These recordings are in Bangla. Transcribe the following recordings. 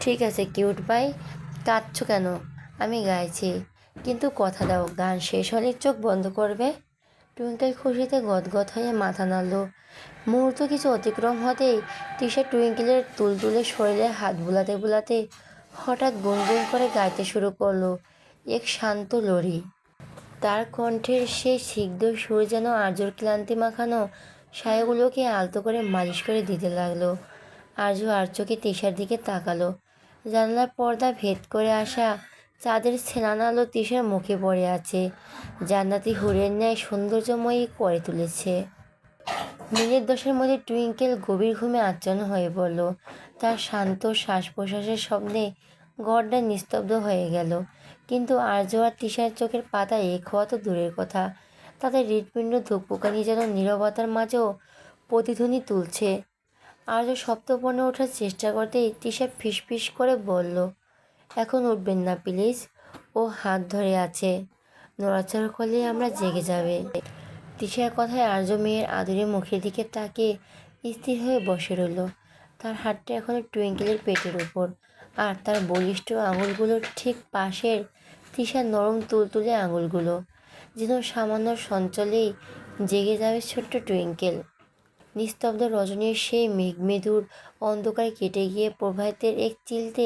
ঠিক আছে কিউট ভাই, কাঁদছো কেন? আমি গাইছি, কিন্তু কথা দাও গান শেষ হলে চোখ বন্ধ করবে। টুইঙ্কেল খুশিতে গদগদ হয়ে মাথা নাড়ল। মুহূর্ত কিছু অতিক্রম হতেই তিশা টুইঙ্কেলের তুলতুলে শরীরে হাত বুলাতে বুলাতে হঠাৎ গুনগুন করে গাইতে শুরু করলো এক শান্ত লরি। তার কণ্ঠের সেই সিগ্ধ সুর যেন আর্যর ক্লান্তি মাখানো ছায়াগুলোকে আলতো করে মালিশ করে দিতে লাগলো। আর্য আর চোখে তিশার দিকে তাকালো। জানলার পর্দা ভেদ করে আসা চাঁদের ছেলানো আলো তিশার মুখে পড়ে আছে, জান্নাতি হুরের ন্যায় সৌন্দর্যময়ী করে তুলেছে। মিনিট দশের মধ্যে টুইঙ্কেল গভীর ঘুমে আচ্ছন্ন হয়ে পড়ল। তার শান্ত শ্বাস প্রশ্বাসের শব্দে ঘরটা নিস্তব্ধ হয়ে গেল। কিন্তু আর্য আর তিশার চোখের পাতা এক হওয়া তো দূরের কথা, তাদের হৃৎপিণ্ড ধুকপুকানি যেন নীরবতার মাঝেও প্রতিধ্বনি তুলছে। আর্য সপ্তপর্ণে ওঠার চেষ্টা করতেই তিশা ফিসফিস করে বলল, এখন উঠবেন না প্লিজ। ও হাত ধরে আছে, নড়াচড়া করলে আমরা জেগে যাবে। তিশার কথায় আর্য মেয়ের আদুরে মুখের দিকে তাকিয়ে স্থির হয়ে বসে রইল। তার হাতটা এখনো টুইঙ্কেলের পেটের উপর, আর তার বলিষ্ঠ আঙুলগুলোর ঠিক পাশের তিশার নরম তুলতুলে আঙুলগুলো যেন সামান্য সঞ্চলেই জেগে যাবে ছোট্ট টুইঙ্কেল। নিস্তব্ধ রজনীর সেই মেঘমেদুর অন্ধকার কেটে গিয়ে প্রভাতের এক চিলতে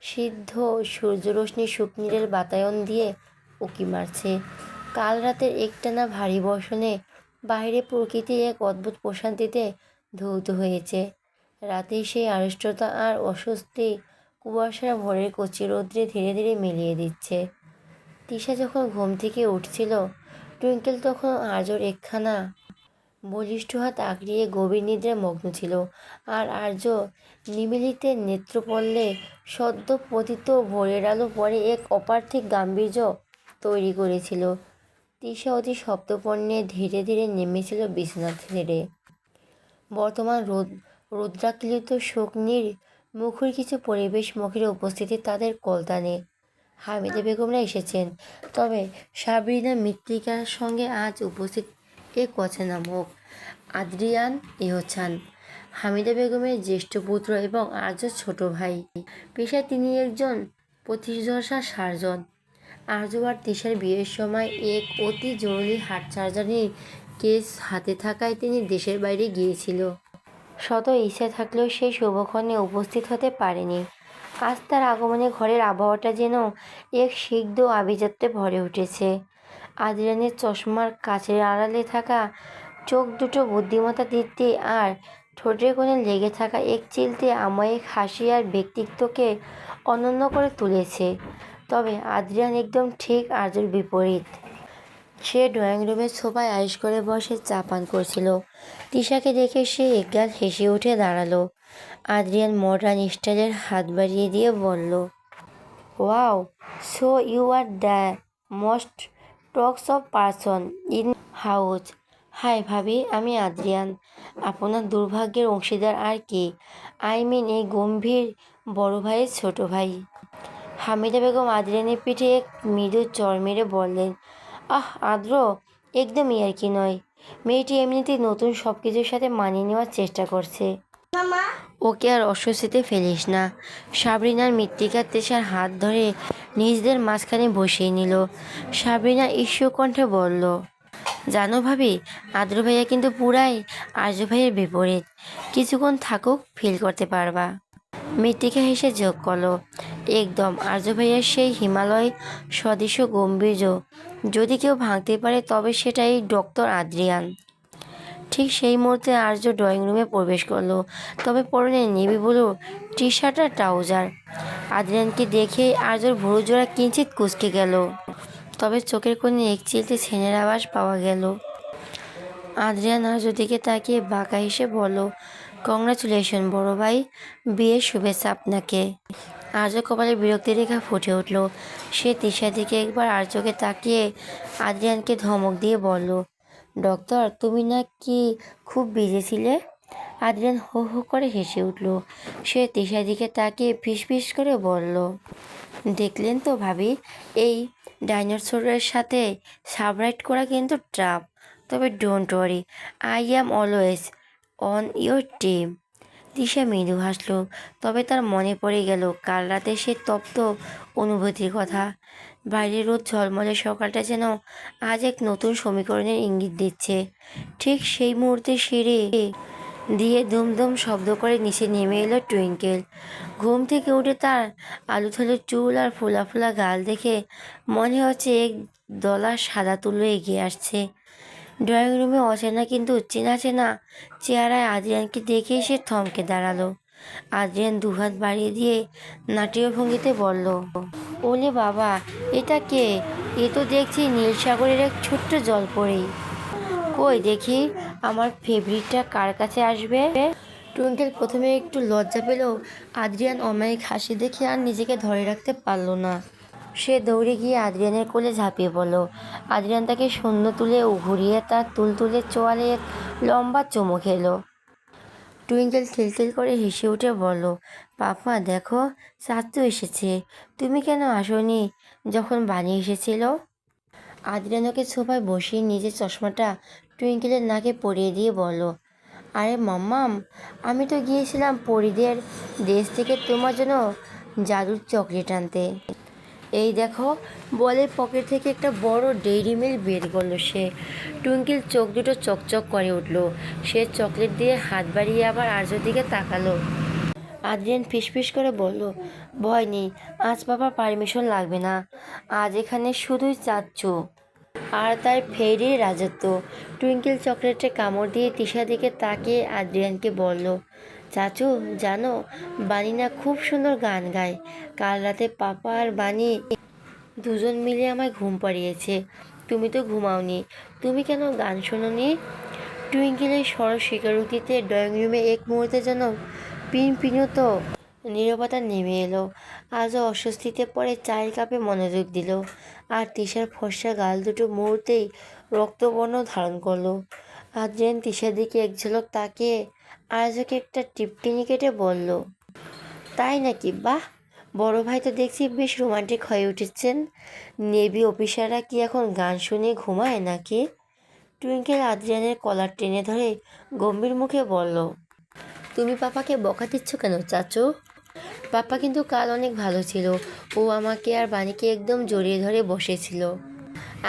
সিদ্ধ সূর্যরশ্মি শুকনীরের বাতায়ন দিয়ে উঁকি মারছে। কাল রাতের একটানা ভারী বর্ষণে বাইরে প্রকৃতি এক অদ্ভুত প্রশান্তিতে ধৌত হয়েছে। রাতেই সেই আড়ষ্টতা আর অস্বস্তি কুয়াশার ভোরের কচি রৌদ্রে ধীরে ধীরে মিলিয়ে দিচ্ছে। তিশা যখন ঘুম থেকে উঠছিল, টুইঙ্কেল তখন আর্যর একখানা বলিষ্ঠ হাত আঁকড়িয়ে গভীর নিদ্রায় মগ্ন ছিল, আর আর্য নিমিলিত নেত্রপল্লে সদ্য পতিত ভোরের আলো পরে এক অপার্থিব গাম্ভীর্য তৈরি করেছিল। তিশা অতি সপ্তপর্ণে ধীরে ধীরে নেমেছিল বিছানা ছেড়ে। বর্তমান রৌদ্রাক্লিত শোকনীর মুখর কিছু পরিবেশ মুখের উপস্থিতি তাদের কলতানে। হামিদা বেগমরা এসেছেন, তবে সাবরিনা মৃত্তিকার সঙ্গে আজ উপস্থিত এক অচেনা মুখ, আদ্রিয়ান ইহসান, হামিদা বেগমের জ্যেষ্ঠ পুত্র এবং আর্যর ছোট ভাই। পেশায় তিনি একজন প্রথিতযশা সার্জন। আর্য আর তিশার বিয়ের সময় এক অতি জরুরি হার্ট সার্জারির কেস হাতে থাকায় তিনি দেশের বাইরে গিয়েছিল। শত ইচ্ছা থাকলেও সেই শুভক্ষণে উপস্থিত হতে পারেনি। আজ তার আগমনে ঘরের আবহাওয়াটা যেন এক সিগ্ধ আভিজাত্যে ভরে উঠেছে। আদ্রিয়ানের চশমার কাচের আড়ালে থাকা চোখ দুটো বুদ্ধিমত্তা দীপ্তি আর ঠোঁটের কোণে লেগে থাকা এক চিলতে আমায়িক হাসি আর ব্যক্তিত্বকে অনন্য করে তুলেছে। তবে আদ্রিয়ান একদম ঠিক আর্যর বিপরীত। সে ড্রয়িং রুমের সোফায় আয়েশ করে বসে চা পান করছিল। তিশাকে দেখে সে একগাল হেসে উঠে দাঁড়ালো। আদ্রিয়ান মডার্ন স্টাইলের হাত বাড়িয়ে দিয়ে বলল, wow, so you are the most talks of person in house. Hi ভাবি, আমি আদ্রিয়ান, আপনার দুর্ভাগ্যের অংশীদার আর কি, আই মিন এই গম্ভীর বড় ভাইয়ের ছোট ভাই। হামিদা বেগম আদ্রিয়ানের পিঠে এক মৃদু চড় মেরে বললেন, আহ আদ্র, একদম ইয়ার্কি নয়। মেয়েটি এমনিতেই নতুন সব কিছুর সাথে মানিয়ে নেওয়ার চেষ্টা করছে, ওকে আর অস্বস্তিতে ফেলিস না। সাবরিনার মৃত্তিকার তেষার হাত ধরে নিজেদের মাঝখানে বসিয়ে নিল। সাবরিনা ঈর্ষু কণ্ঠে বলল, জানো ভাবি, আদ্র ভাইয়া কিন্তু পুরাই আর্য ভাইয়ের বিপরীত। কিছুক্ষণ থাকুক, ফিল করতে পারবা। মৃত্তিকা হেসে যোগ করলো, একদম আর্য ভাইয়ার সেই হিমালয় সদৃশ গম্ভীর্য যদি কেউ ভাঙতে পারে তবে সেটাই ডক্টর আদ্রিয়ান। ঠিক সেই মুহূর্তে আর্য ড্রয়িং রুমে প্রবেশ করলো, তবে পরনে নেভি ব্লু টি শার্ট আর ট্রাউজার। আদ্রিয়ানকে দেখেই আর্যর ভুরু জোড়া কিঞ্চিত কুঁচকে গেল, তবে চোখের কোণে এক চিলতে ছেনের আওয়াজ পাওয়া গেল। আদ্রিয়ান আর্যর দিকে তাকিয়ে বাঁকা হেসে বলল, কংগ্রাচুলেশন বড় ভাই, বিয়ের শুভেচ্ছা আপনাকে। আর্য কপালে বিরক্তি রেখা ফুটে উঠল। সে তিশার দিকে একবার আর্যকে তাকিয়ে আদ্রিয়ানকে ধমক দিয়ে বলল, ডক্টর, তুমি না কি খুব বিজি ছিলে? আদ্রিয়ান হো হো করে হেসে উঠল। সে তিশার দিকে তাকিয়ে ফিসফিস করে বলল, দেখলেন তো ভাবি, এই ডাইনোসরের সাথে সাবরাইট করা কিন্তু ট্রাপ। তবে don't worry, I am always on your team. Tisha মৃদু হাসল, তবে তার মনে পড়ে গেল কাল রাতে সে তপ্ত অনুভূতির কথা। বাইরের রোদ ঝলমলে সকালটা যেন আজ এক নতুন সমীকরণের ইঙ্গিত দিচ্ছে। ঠিক সেই মুহূর্তে সিঁড়ি দিয়ে দুমদুম শব্দ করে নিচে নেমে এলো টুইঙ্কেল। ঘুম থেকে উঠে তার আলুথালু চুল আর ফোলা ফোলা গাল দেখে মনে হচ্ছে এক দলা সাদা তুলো এগিয়ে আসছে। ড্রয়িং রুমে অচেনা কিন্তু চেনা চেনা চেহারায় আদ্রিয়ানকে দেখেই সে থমকে দাঁড়ালো। আদ্রিয়ান দুহাত বাড়িয়ে দিয়ে নাট্য ভঙ্গিতে বলল, ওলে বাবা, এটা কে? এ তো দেখছি নীল সাগরের এক ছোট্ট জলপরি। কই দেখি আমার ফেভারিটটা কার কাছে আসবে। টুইঙ্কেল প্রথমে একটু লজ্জা পেলেও আদ্রিয়ান অমায়িক হাসি দেখে আর নিজেকে ধরে রাখতে পারল না। সে দৌড়ে গিয়ে আদ্রিয়ানের কোলে ঝাঁপিয়ে পড়ল। আদ্রিয়ান তাকে শূন্য তুলে ঘুরিয়ে তার তুলতুলে চোয়ালে এক লম্বা চুমু খেলো। টুইঙ্কেল খিলখিল করে হেসে উঠে বলল, পাপা দেখো, চাচু এসেছে। তুমি কেন আসোনি যখন বানি এসেছিল? আদ্রিয়ান ওকে সোফায় বসিয়ে নিজের চশমাটা টুইঙ্কেলের নাকে পরিয়ে দিয়ে বলল, আরে মাম্মাম, আমি তো গিয়েছিলাম পরীদের দেশ থেকে তোমার জন্য জাদুর চকলেট আনতে। এই দেখো, বলে পকেট থেকে একটা বড় ডেইরি মিল্ক বের করলো সে। টুইঙ্কেল চোখ দুটো চকচক করে উঠল। সে চকলেট দিয়ে হাত বাড়িয়ে আবার আর্যর দিকে তাকালো। আদ্রিয়ান ফিসফিস করে বলল, ভয় নেই, আজ বাবার পারমিশন লাগবে না। আজ এখানে শুধুই চাচ্ছু আর তার ফেরির রাজত্ব। টুইঙ্কেল চকলেটে কামড় দিয়ে তিশার দিকে তাকিয়ে আদ্রিয়ানকে বলল, চাচু জানো, বানি না খুব সুন্দর গান গায়। কাল রাতে পাপা আর বানি দুজন মিলে আমায় ঘুম পাড়িয়েছে। তুমি তো ঘুমাওনি, তুমি কেন গান শোনোনি? টুইঙ্কেলের সরল স্বীকারোক্তিতে ড্রয়িং রুমে এক মুহূর্তে যেন পিনপিনত নীরবতা নেমে এলো। আজও অস্বস্তিতে পড়ে চায়ের কাপে মনোযোগ দিল। আর তিশার ফর্সা গাল দুটো মুহূর্তেই রক্তবর্ণ ধারণ করলো। আদ্রিয়ান তিশার দিকে এক ঝলক তাকিয়ে আয়োজকে একটা টিপটিনি কেটে বলল, তাই নাকি? বাহ, বড় ভাই তো দেখছি বেশ রোমান্টিক হয়ে উঠেছেন। নেভি অফিসাররা কি এখন গান শুনে ঘুমায় নাকি? টুইঙ্কেল আদ্রিয়ানের কলার টেনে ধরে গম্ভীর মুখে বলল, তুমি পাপাকে বকা দিচ্ছ কেন চাচু? পাপা কিন্তু কাল অনেক ভালো ছিল। ও আমাকে আর বাণীকে একদম জড়িয়ে ধরে বসেছিল।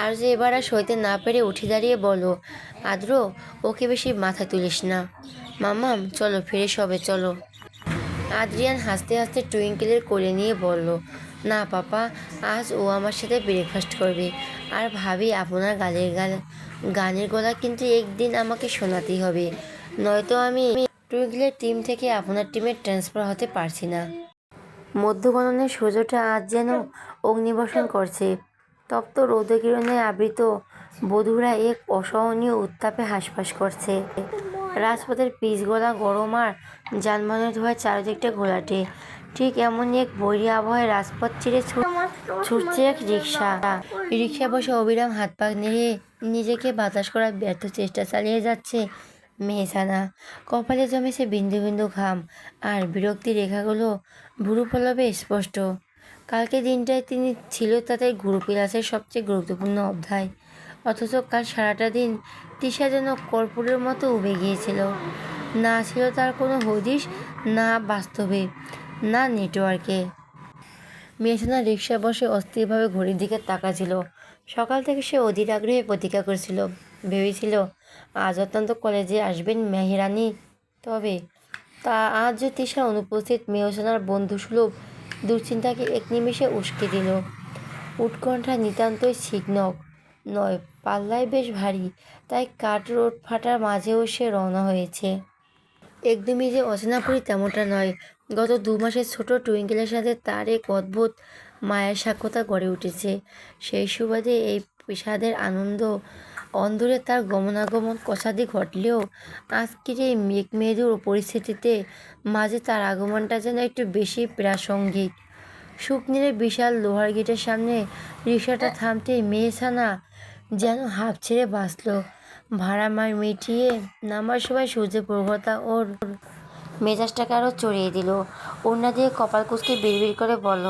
আর যে এবার আর সইতে না পেরে উঠে দাঁড়িয়ে বলো, আদ্র, ওকে বেশি মাথা তুলিস না। মাম্মাম চলো, ফ্রেশ হবে চলো। আদ্রিয়ান হাসতে হাসতে টুইঙ্কেলের কোলে নিয়ে বলল, না পাপা, আজ ও আমার সাথে ব্রেকফাস্ট করবে। আর ভাবি, আপনার গানের গলা কিন্তু একদিন আমাকে শোনাতেই হবে, নয়তো আমি টুইঙ্কেলের টিম থেকে আপনার টিমে ট্রান্সফার হতে পারছি না। মধ্যগগনের সূর্যটা আজ যেন অগ্নিবর্ষণ করছে। তপ্ত রৌদ্রকিরণে আবৃত বধূরা এক অসহনীয় উত্তাপে হাঁসফাঁস করছে। রাজপথের পিচগোলা গরম আর যানবাহনের ধোঁয়ায় চারিদিকটা ঘোলাটে। ঠিক এমনই এক বৈরী আবহাওয়ায় রাজপথ চিরে ছুটছে এক রিক্সা। রিক্সায় বসে অবিরাম হাত পা নেড়ে নিজেকে বাতাস করার ব্যর্থ চেষ্টা চালিয়ে যাচ্ছে মেহসানা। কপালে জমেছে বিন্দু বিন্দু ঘাম, আর বিরক্তি রেখাগুলো ভুরু পলবে স্পষ্ট। কালকে দিনটায় তিনি ছিল তাদের গুরুবিলাসের সবচেয়ে গুরুত্বপূর্ণ অধ্যায়। অথচ কাল সারাটা দিন তিশা যেন কর্পূরের মতো উবে গিয়েছিল। না ছিল তার কোনো হদিশ, না বাস্তবে, না নেটওয়ার্কে। মেহসানা রিকশায় বসে অস্থিরভাবে ঘড়ির দিকে তাকাচ্ছিল। সকাল থেকে সে অধীর আগ্রহে প্রতীক্ষা করছিল। ভেবেছিল আজ অত্যন্ত কলেজে আসবেন মেহেরানি। তবে তা আজ যে তিশার অনুপস্থিত মেহসানার বন্ধুসুলভ দুশ্চিন্তাকে এক নিমেষে উস্কে দিল। উৎকণ্ঠা নিতান্তই ছিগ্নক নয়, পাল্লায় বেশ ভারী। তাই কাঠ রোড ফাটার মাঝেও সে রওনা হয়েছে। একদমই যে অচেনাপুরী তেমনটা নয়। গত 2 মাসে ছোট টুইঙ্কেলের সাথে তার এক অদ্ভুত মায়ের সাক্ষাৎ গড়ে উঠেছে। সেই সুবাদে এই বিষাদের আনন্দ অন্দরে তার গমনাগমন কসাদি ঘটলেও আজকের এই মেঘমেরুর পরিস্থিতিতে মাঝে তার আগমনটা যেন একটু বেশি প্রাসঙ্গিক। শুকনিরের বিশাল লোহার গেটের সামনে রিকশাটা থামতেই মেহসানা যেন হাঁপ ছেড়ে বাঁচল। ভাড়া মার মিটিয়ে নামার সময় সূর্যের প্রখরতা ওর মেজাজটাকে আরও চড়িয়ে দিল। ওড়না দিয়ে কপাল কুঁচকে বিড়বিড় করে বলল,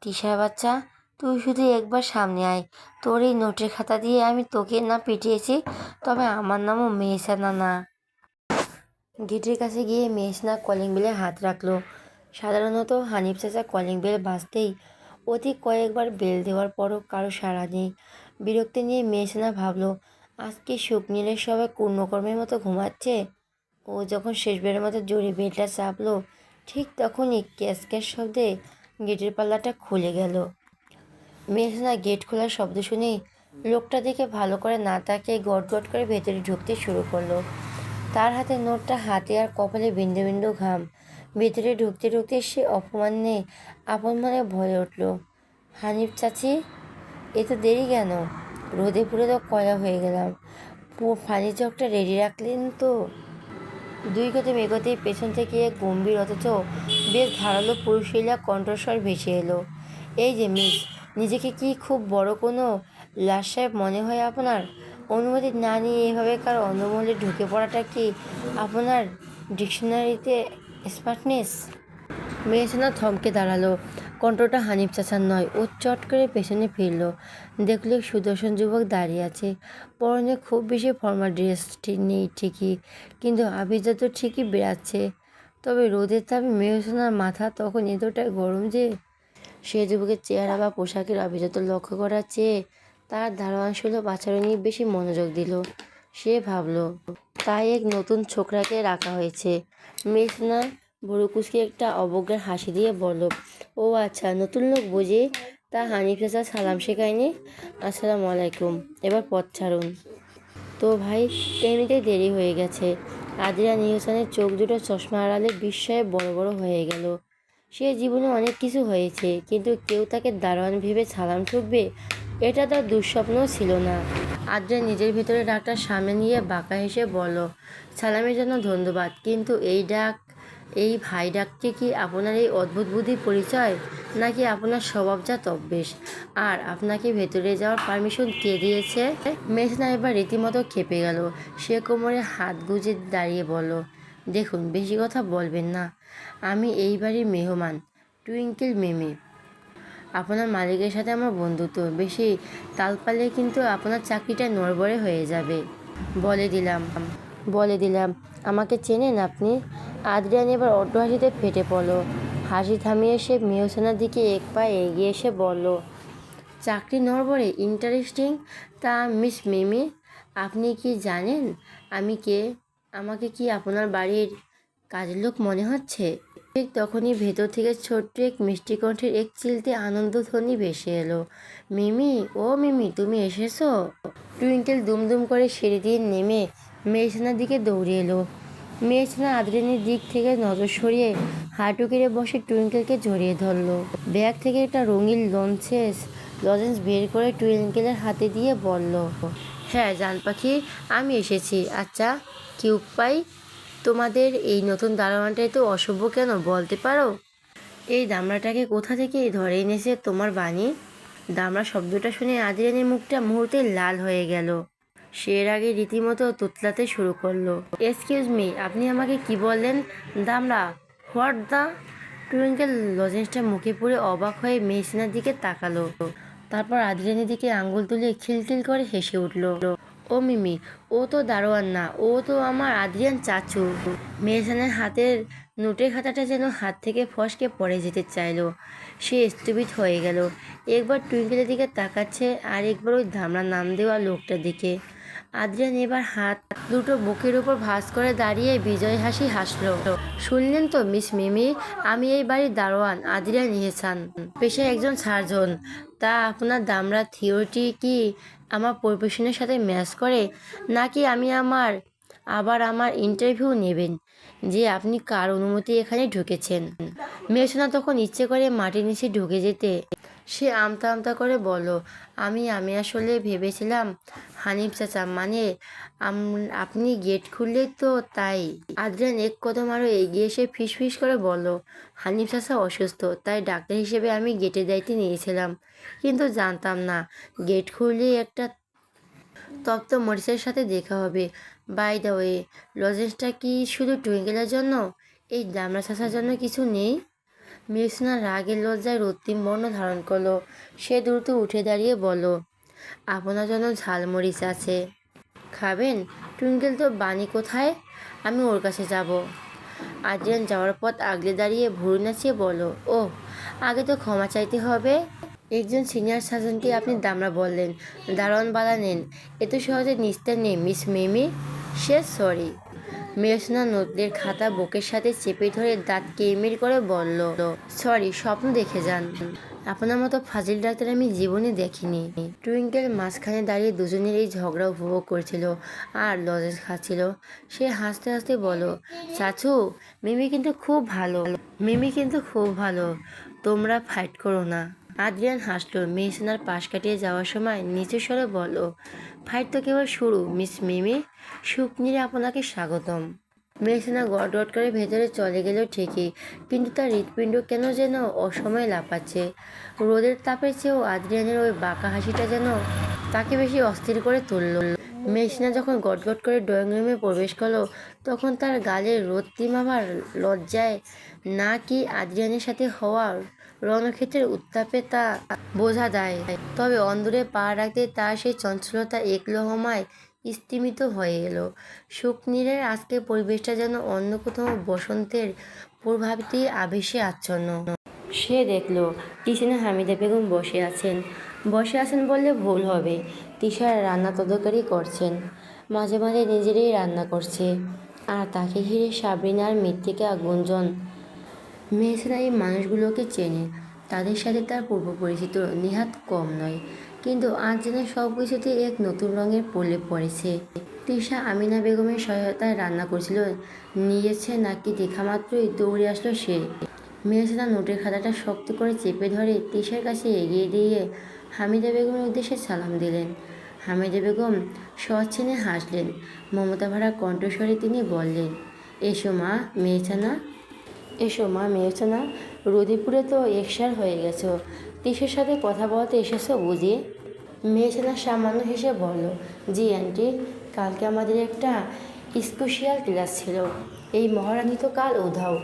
তিশার বাচ্চা, তুই শুধু একবার সামনে আয়। তোর এই নোটের খাতা দিয়ে আমি তোকে না পিটিয়েছি, তবে আমার নামও মেহসানা না। গেটের কাছে গিয়ে মেহসিনা কলিং বেলে হাত রাখলো। সাধারণত হানিফ চাচা কলিং বেল বাজতেই অতি কয়েকবার বেল দেওয়ার পরও কারো সাড়া নেই। বিরক্তি নিয়ে মেহসিনা ভাবলো, আজকে শুকনিলের সবাই কূর্ণকর্মের মতো ঘুমাচ্ছে। ও যখন শেষবারের মতো জোরে বেলটা চাপলো, ঠিক তখনই ক্যাস ক্যাস শব্দে গেটের পাল্লাটা খুলে গেল। মেহসিনা গেট খোলার শব্দ শুনেই লোকটা দেখে ভালো করে না তাকিয়ে গট গট করে ভেতরে ঢুকতে শুরু করলো। তার হাতে নোটটা, হাতে আর কপালে বিন্দু বিন্দু ঘাম। ভেতরে ঢুকতে ঢুকতে সে অপমানে আপন মনে ভরে উঠল, হানিফ চাচি, এ তো দেরি কেন? রোদে পুরো তো কয়লা হয়ে গেলাম। পানির জগটা রেডি রাখলেন তো? দুই কদম এগোতেই পেছন থেকে এক গম্ভীর অথচ বেশ ধারালো পুরুষিলা কণ্ঠস্বর ভেসে এলো, এই যে মিস, নিজেকে কি খুব বড় কোনো লাশ সাহেব মনে হয় আপনার? অনুমতি না নিয়ে এভাবে কার অন্দরমহলে ঢুকে পড়াটা কি আপনার ডিকশনারিতে স্মার্টনেস? মেহসানা থমকে দাঁড়ালো। কণ্ঠটা হানিফ চাচার নয়। ও চট করে পেছনে ফিরল, দেখলো সুদর্শন যুবক দাঁড়িয়ে আছে। পরনে খুব বেশি ফর্মাল ড্রেস নেই ঠিকই, কিন্তু আভিজাত্য ঠিকই বেড়াচ্ছে। তবে রোদের তাপে মেহসানার মাথা তখন এতটাই গরম যে সে যুবকের চেহারা বা পোশাকের আভিজাত্য লক্ষ্য করার চেয়ে তার দারোয়ান সুলভ আচরণই বেশি মনোযোগ দিল। সে ভাবলো, তাই এক নতুন ছোকরাকে রাখা হয়েছে। মেহসানা ভুরু কুঁচকে একটা অবজ্ঞার হাসি দিয়ে বলল, ও আচ্ছা, নতুন লোক বুঝি? তা হানিফ চাচা সালাম শেখায়নি? আসসালামু আলাইকুম, এবার পথ ছাড়ুন। তো ভাই, এমনিতেই দেরি হয়ে গেছে। আদিরা নিহসানের চোখ দুটো চশমা আড়ালে বিস্ময়ে বড় বড় হয়ে গেল। সে জীবনে অনেক কিছু হয়েছে, কিন্তু কেউ তাকে দারোয়ান ভেবে সালাম ঠুকবে এটা তার দুঃস্বপ্নও ছিল না। আদ্রিয়া নিজের ভিতরে ডাকটা সামনে নিয়ে বাঁকা হেসে বলল, সালামের জন্য ধন্যবাদ, কিন্তু এই ভাই ডাকটি কি আপনার এই অদ্ভুত বুদ্ধির পরিচয়, নাকি আপনার স্বভাবজাত অভ্যেস? আর আপনাকে ভেতরে যাওয়ার পারমিশন কে দিয়েছে? মেঘনা এবার রীতিমতো খেপে গেল। সে কোমরে হাত গুজে দাঁড়িয়ে বলল, দেখুন, বেশি কথা বলবেন না। আমি এই বাড়ির মেহমান, টুইঙ্কেল মেমে। আপনার মালিকের সাথে আমার বন্ধুত্ব, বেশি তাল পারলে কিন্তু আপনার চাকরিটা নড়বড়ে হয়ে যাবে। বলে দিলাম বলে দিলাম আমাকে চেনেন আপনি? আদ্রিয়ান এবার অট্ট হাসিতে ফেটে পড়ল। হাসি থামিয়ে সে মেহসানার দিকে এক পা এগিয়ে এসে বলল, চাকরি নড়বড়ে, ইন্টারেস্টিং। তা মিস মিমি, আপনি কি জানেন আমি কে? আমাকে কি আপনার বাড়ির কাজের লোক মনে হচ্ছে? ঠিক তখনই ভেতর থেকে ছোট্ট এক মিষ্টি কণ্ঠের এক চিলতে আনন্দধ্বনি ভেসে এলো, মিমি, ও মিমি, তুমি এসেছো? টুইঙ্কেল দুমদুম করে সিঁড়ি দিয়ে নেমে মেহসানার দিকে দৌড়ে এলো। মেহসানা আদ্রিয়ানের দিক থেকে নজর সরিয়ে হাঁটু কেড়ে বসে টুইঙ্কেলকে জড়িয়ে ধরলো। ব্যাগ থেকে একটা রঙিন লজেন্স বের করে টুইঙ্কেলের হাতে দিয়ে বলল, হ্যাঁ জান পাখি, আমি এসেছি। আচ্ছা কিউট পাই, তোমাদের এই নতুন দারোয়ানটাই তো অসভ্য কেন বলতে পারো? এই দামড়াটাকে কোথা থেকে ধরে এনেছে তোমার বাণী? দামড়া শব্দটা শুনে আদ্রিয়ানের মুখটা মুহূর্তে লাল হয়ে গেল। সে এর আগে রীতিমতো তোতলাতে শুরু করলো, এক্সকিউজ মি, আপনি আমাকে কি বললেন? দামড়া? What the? টুইঙ্কেল লজেন্সটা মুখে পুরে অবাক হয়ে মেহসিনার দিকে তাকালো। তারপর আদ্রিয়ানের দিকে আঙ্গুল তুলে খিলখিল করে হেসে উঠল, ও মিমি, ও তো দারোয়ান না, ও তো আমার আদ্রিয়ান চাচু। মেহসানের হাতের নোটের খাতাটা যেন হাত থেকে ফসকে পড়ে যেতে চাইলো। সে স্থবির হয়ে গেল। একবার টুইঙ্কেলের দিকে তাকাচ্ছে, আর একবার ওই ধামড়া নাম দেওয়া লোকটার দিকে। আদ্রিয়ান এবার হাত দুটো বুকের উপর ভাঁজ করে দাঁড়িয়ে বিজয় হাসি হাসলো। শুনলেন তো মিস মিমি, আমি এই বাড়ির দারোয়ান আদ্রিয়ান ইহসান, পেশায় একজন সার্জন। তা আপনার দামড়া থিওরিটি কি আমার প্রফেশনের সাথে ম্যাচ করে, নাকি আবার আমার ইন্টারভিউ নেবেন যে আপনি কার অনুমতি এখানে ঢুকেছেন? মেহসানা তখন ইচ্ছে করে মাটির নিচে ঢুকে যেতে। সে আমতা আমতা করে বলল, আমি আসলে ভেবেছিলাম হানিফ চাচা, মানে আপনি গেট খুললেই তো, তাই। আদ্রিয়ান এক কদম আরও এগিয়ে এসে ফিসফিস করে বলল, হানিফ চাচা অসুস্থ, তাই ডাক্তার হিসেবে আমি গেটের দায়িত্ব নিয়েছিলাম, কিন্তু জানতাম না গেট খুললেই একটা তপ্ত মরিচের সাথে দেখা হবে। বাই দ্য ওয়ে, লজেন্সটা কি শুধু টুইঙ্কেলের জন্য? এই দামড়া চাচার জন্য কিছু নেই? মেহসানা রাগের লজ্জায় রক্তিম বর্ণ ধারণ করলো। সে দ্রুত উঠে দাঁড়িয়ে বলল, আপনার জন্য ঝালমরিচ আছে, খাবেন? টুইঙ্কেল তো বাণী কোথায়? আমি ওর কাছে যাব। আদ্রিয়ান যাওয়ার পথ আগলে দাঁড়িয়ে ভুরু নাচিয়ে বলল, ও আগে তো ক্ষমা চাইতে হবে। একজন সিনিয়র সার্জনকে আপনি দামড়া বললেন, দারোয়ান বালা নেন, এত সহজে নিস্তার নেই মিস মিমি। Say sorry. মেঘনা নোটদের খাতা বুকের সাথে চেপে ধরে দাঁত কিরমির করে বলল, সরি, স্বপ্ন দেখে যান। আপনার মতো ফাজিল ডাক্তার আমি জীবনে দেখিনি। টুইঙ্কেল মাঝখানে দাঁড়িয়ে দুজনের এই ঝগড়া উপভোগ করছিল আর লজেন্স খাচ্ছিল। সে হাসতে হাসতে বলল, চাচু, মিমি কিন্তু খুব ভালো, মিমি কিন্তু খুব ভালো, তোমরা ফাইট করো না। আদ্রিয়ান হাসল। মেহসানার পাশ কাটিয়ে যাওয়ার সময় নিচু স্বরে বলল, ফাইট তো কেবল শুরু মিস মিমি, শুকনিরে আপনাকে স্বাগতম। মেহসানা গটগট করে ভেতরে চলে গেল ঠিকই, কিন্তু তার হৃৎপিণ্ড কেন যেন অসময়ে লাফাচ্ছে। রোদের তাপের চেয়েও আদ্রিয়ানের ওই বাঁকা হাসিটা যেন তাকে বেশি অস্থির করে তুলল। মেহসানা যখন গটগট করে ড্রয়িং রুমে প্রবেশ করলো, তখন তার গালের রক্তিম আবার লজ্জায় না কি আদ্রিয়ানের সাথে হওয়া রণক্ষেত্রের উত্তাপে তা বোঝা যায়। তবে অন্দরে পা রাখতে তার সেই চঞ্চলতা এক লহমায় স্তিমিত হয়ে এলো। শুকনীরের আজকের পরিবেশটা যেন অন্য কোথাও বসন্তের প্রভাতী আবেশে আচ্ছন্ন। সে দেখল কিচেনে হামিদা বেগম বসে আছেন বললে ভুল হবে। তিশার রান্না তদারকি করছেন, মাঝে মাঝে নিজেরই রান্না করছে, আর তাকে ঘিরে সাবরিনা আর মৃত্তিকা গুঞ্জন। মেহসানা এই মানুষগুলোকে চেনে, তাদের সাথে তার পূর্ব পরিচিত নেহাত কম নয়, কিন্তু আজ যেন সব কিছুতে এক নতুন রঙের প্রলেপ পড়েছে। তিশা আমিনা বেগমের সহায়তায় রান্না করছিল, নিয়েছে নাকি দেখা মাত্রই দৌড়ে আসলো সে। মেহসানা নোটের খাতাটা শক্ত করে চেপে ধরে তিশার কাছে এগিয়ে দিয়ে হামিদা বেগমের উদ্দেশ্যে সালাম দিলেন। হামিদা বেগম স্বচ্ছনে হাসলেন। মমতা ভরা কণ্ঠস্বরে তিনি বললেন, এসো মা মেহসানা, এসো মা মেহসানা, রোদিপুরে তো একসার হয়ে গেছো, তিশার সাথে কথা বলতে এসেছো বুঝি? মেহসানা সামান্য হেসে বলল, জি আন্টি, কালকে আমাদের একটা স্পেশাল ক্লাস ছিল। এই মহারানী তো কাল উধাও,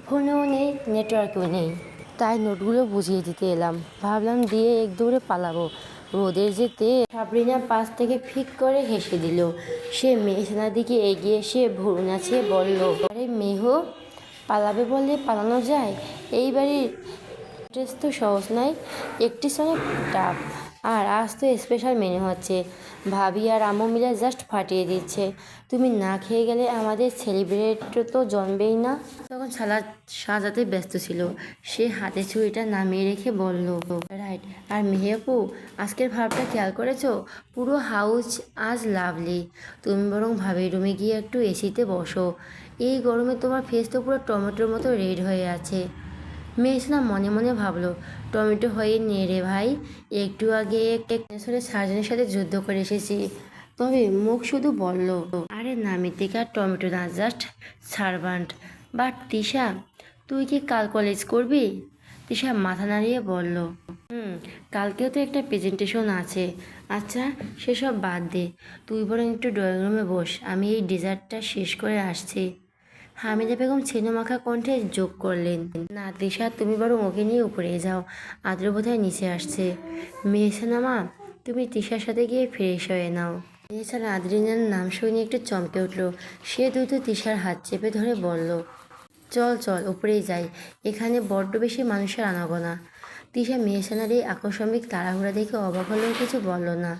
ফোনেও নেই, নেটওয়ার্কেও নেই, তাই নোটগুলো বুঝিয়ে দিতে এলাম। ভাবলাম দিয়ে এক দৌড়ে পালাবো, রোদের যেতে। সাবরিনা পাশ থেকে ফিক করে হেসে দিল। সে মেহসানার দিকে এগিয়ে এসে ভুরু নাচিয়ে বলল, আরে মেহু, পালাবে বললে পালানো যায়? এই বাড়ির ড্রেস তো সহজ নয়, একটি সঙ্গে টাপ। আর আজ তো স্পেশাল মেনু হচ্ছে, ভাবি আর আম্মু মিলে জাস্ট ফাটিয়ে দিচ্ছে। তুমি না খেয়ে গেলে আমাদের সেলিব্রেট তো জমবেই না। তখন সালাদ সাজাতে ব্যস্ত ছিল। সে হাতে ছুরিটা নামিয়ে রেখে বলল, রাইট। আর মেহেপু, আজকের ভাবটা খেয়াল করেছো? পুরো হাউস আজ লাভলি। তুমি বরং ভাবির রুমে গিয়ে একটু এসিতে বসো, এই গরমে তোমার ফেস তো পুরো টমেটোর মতো রেড হয়ে আছে। মেহসানা মনে মনে ভাবলো, টমেটো হয়ে নে রে ভাই, একটু আগে ক্যান্সারের সার্জনের সাথে যুদ্ধ করে এসেছি। তবে মুখ শুধু বলল, আরে না মৃত্তিকা, টমেটো না, জাস্ট সার্ভান্ট। বাট তিশা, তুই কি কাল কলেজ করবি? তিশা মাথা নাড়িয়ে বলল, কালকেও তো একটা প্রেজেন্টেশন আছে। আচ্ছা সেসব বাদ দে, তুই বরং একটু ড্রয়িং রুমে বস, আমি এই ডেজার্টটা শেষ করে আসছি। হামিদা বেগম ছেনুমাখা কণ্ঠে যোগ করলেন, না তিশা, তুমি বরং ওকে নিয়ে উপরে যাও, আদ্র বোধহয় নিচে আসছে। মেহসানা মা, তুমি তিশার সাথে গিয়ে ফ্রেশ হয়ে নাও। মেহসানা আদ্রিনার নাম শুনে একটু চমকে উঠল। সে দ্রুত তিশার হাত চেপে ধরে বলল, চল চল উপরেই যাই, এখানে বড্ড বেশি মানুষের আনাগোনা। তিশা মেহসানার এই আকস্মিক তাড়াহুড়া দেখে অবাক হলেও কিছু বলল না।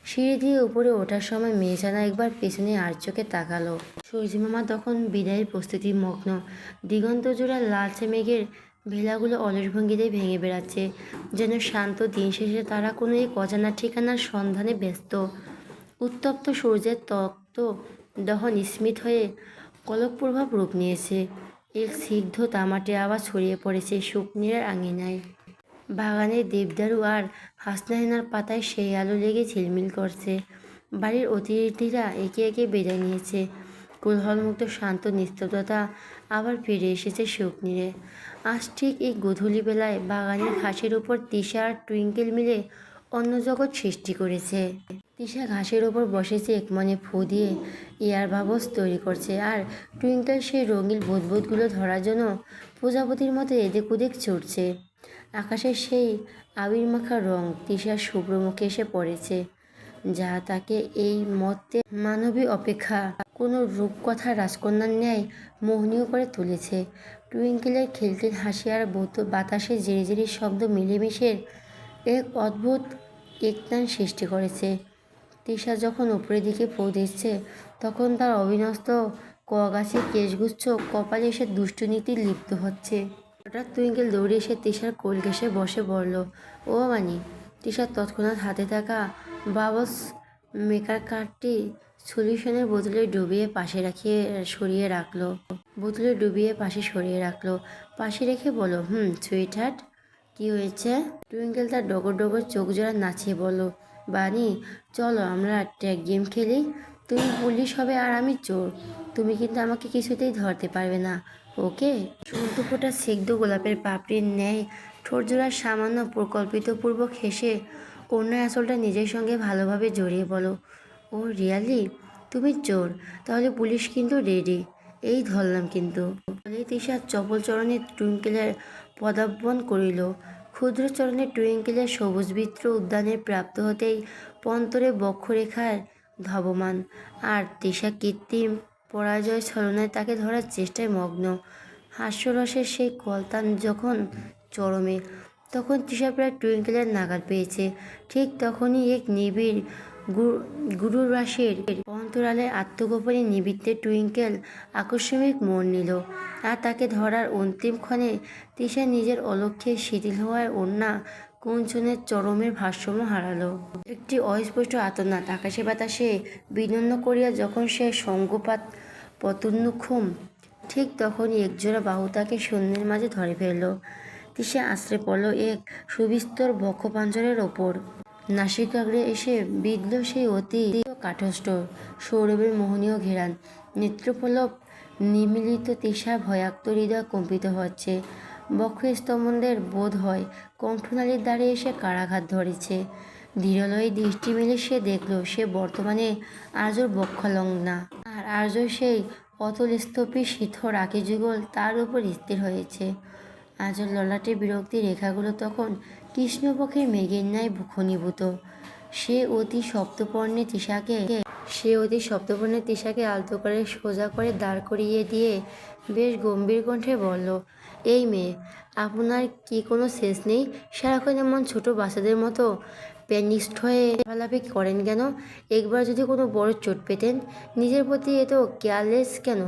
সিঁড়ি দিয়ে উপরে ওঠার সময় মেহসানা একবার পেছনে আর চোখে তাকালো। সূর্যিমামা তখন বিদায়ের প্রস্তুতি মগ্ন। দিগন্ত জোড়া লালচে মেঘের ভেলাগুলো অলস ভঙ্গিতে ভেঙে বেড়াচ্ছে, যেন শান্ত দিন শেষে তারা কোনো এক অজানা ঠিকানার সন্ধানে ব্যস্ত। উত্তপ্ত সূর্যের তপ্ত দহন স্মিত হয়ে কলক প্রভাব রূপ নিয়েছে। এক সিগ্ধ তামাটে আওয়াজ ছড়িয়ে পড়েছে শুকনিরের আঙিনায়। বাগানের দেবদারু আর হাসনাহেনার পাতায় সেই আলো লেগে ঝিলমিল করছে। বাড়ির অতিথিরা একে একে বিদায় নিয়েছে। কোলাহলমুক্ত শান্ত নিস্তব্ধতা আবার ফিরে এসেছে শুকনিরে। আজ ঠিক এই গধূলি বেলায় বাগানের ঘাসের উপর তিশা আর টুইঙ্কেল মিলে অন্য জগৎ সৃষ্টি করেছে। তিশা ঘাসের ওপর বসেছে একমনে ফু দিয়ে এয়ার বাবলস তৈরি করছে, আর টুইঙ্কেল সেই রঙিন বুদবুদগুলো ধরার জন্য প্রজাপতির মতো এদিক ওদিক ছুটছে। আকাশের সেই আবির মাখা রং তিশার শুভ্র মুখে এসে পড়েছে, যা তাকে এই মর্তে মানবী অপেক্ষা কোনো রূপকথার রাজকন্যার ন্যায় মোহনীয় করে তুলেছে। টুইঙ্কেলের খিলখিল হাসি আর বাতাসে ঝিরিঝিরি শব্দ মিলেমিশে এক অদ্ভুত একতান সৃষ্টি করেছে। তিশা যখন উপরের দিকে পৌ দিচ্ছে তখন তার অবিন্যস্ত কগাছি কেশগুচ্ছ কপালে এসে দুষ্টনীতি লিপ্ত হচ্ছে। হঠাৎ টুইঙ্কেল দৌড়ে এসে তিশার কোল ঘেঁষে বসে পড়ল। ও মানি! তিশা তৎক্ষণাৎ হাতে থাকা বাবলস মেকার কার্ডটি সলিউশনের বোতলে ডুবিয়ে পাশে সরিয়ে রাখলো। পাশে রেখে বলল, সুইট হার্ট, কি হয়েছে? টুইঙ্কেল তার ডগর ডগর চোখ জোড়া নাচিয়ে বলল, বানি, চলো আমরা ট্যাগ গেম খেলি। তুমি পুলিশ হবে আর আমি চোর। তুমি কিন্তু আমাকে কিছুতেই ধরতে পারবে না, ওকে? সদ্য ফোটা সিগ্ধ গোলাপের পাপড়ির ন্যায় ঠোঁটজোড়া সামান্য প্রকল্পিতপূর্বক হেসে অন্য আসলটা নিজের সঙ্গে ভালোভাবে জড়িয়ে বলো, ও রিয়ালি? তুমি চোর? তাহলে পুলিশ কিন্তু রেডি। এই ধরলাম কিন্তু। বলেই তিশা চপল চরণে টুইঙ্কেলের পদার্পণ করিল। ক্ষুদ্র চরণে টুইঙ্কেলের সবুজবৃত্ত উদ্যানে প্রাপ্ত হতেই পন্তরে বক্ষরেখার ধাবমান, আর তিশা কৃত্রিম পরাজয় ছলনায় তাকে ধরার চেষ্টায় মগ্ন। হাস্যরসের সেই কলতান যখন চরমে, তখন তিশা প্রায় টুইঙ্কেলের নাগাল পেয়েছে। ঠিক তখনই এক নিবিড় গুরুরাশের অন্তরালে আত্মগোপনে নিবৃত্তে টুইঙ্কেল আকস্মিক মোড় নিল, আর তাকে ধরার অন্তিম ক্ষণে তিশা নিজের অলক্ষ্যে শিথিল হওয়ার ওড়না কুঞ্চনের চরমের ভারসাম্য হারালো। একটি অস্পষ্ট আর্তনাদ আকাশে বাতাসে বিনন্ন করিয়া যখন সে সঙ্গপাত পতন্নুক্ষম, ঠিক তখনই একজোড়া বাহু তাকে শূন্যের মাঝে ধরে ফেলল। তিশা আছড়ে পড়ল এক সুবিস্তর বক্ষপাঞ্জরের ওপর। নাসিকাগ্রে এসে বিঁধল সেই অতি কাঠস্থ সৌরভের মোহনীয় ঘেরান। নেত্রপল্লব নিমীলিত তিশার ভয়াক্ত হৃদয় কম্পিত হচ্ছে। বক্ষস্তম্ভনের বোধ হয় কণ্ঠনালীর দ্বারে এসে কারাঘাত ধরেছে। ধীরলয়ে দৃষ্টি মেলে সে দেখল সে বর্তমানে আর্যর বক্ষলগ্না, আর আর্য সেই অতলস্তপী শিথর আঁকিযুগল তার উপর স্থির হয়েছে। আর্যর ললাটে বিরক্তির রেখাগুলো তখন কৃষ্ণপক্ষের মেঘের ন্যায় ঘনীভূত। সে অতি সপ্তপর্ণে তিশাকে আলতো করে সোজা করে দাঁড় করিয়ে দিয়ে বেশ গম্ভীর কণ্ঠে বলল, এই মেয়ে, আপনার কি কোনো শেষ নেই? সারাক্ষণ এমন ছোট বাচ্চাদের মতো প্যানিস্ট হয়ে লাফালাফি করেন কেন? একবার যদি কোনো বড় চোট পেতেন, নিজের প্রতি এত কেয়ারলেস কেন?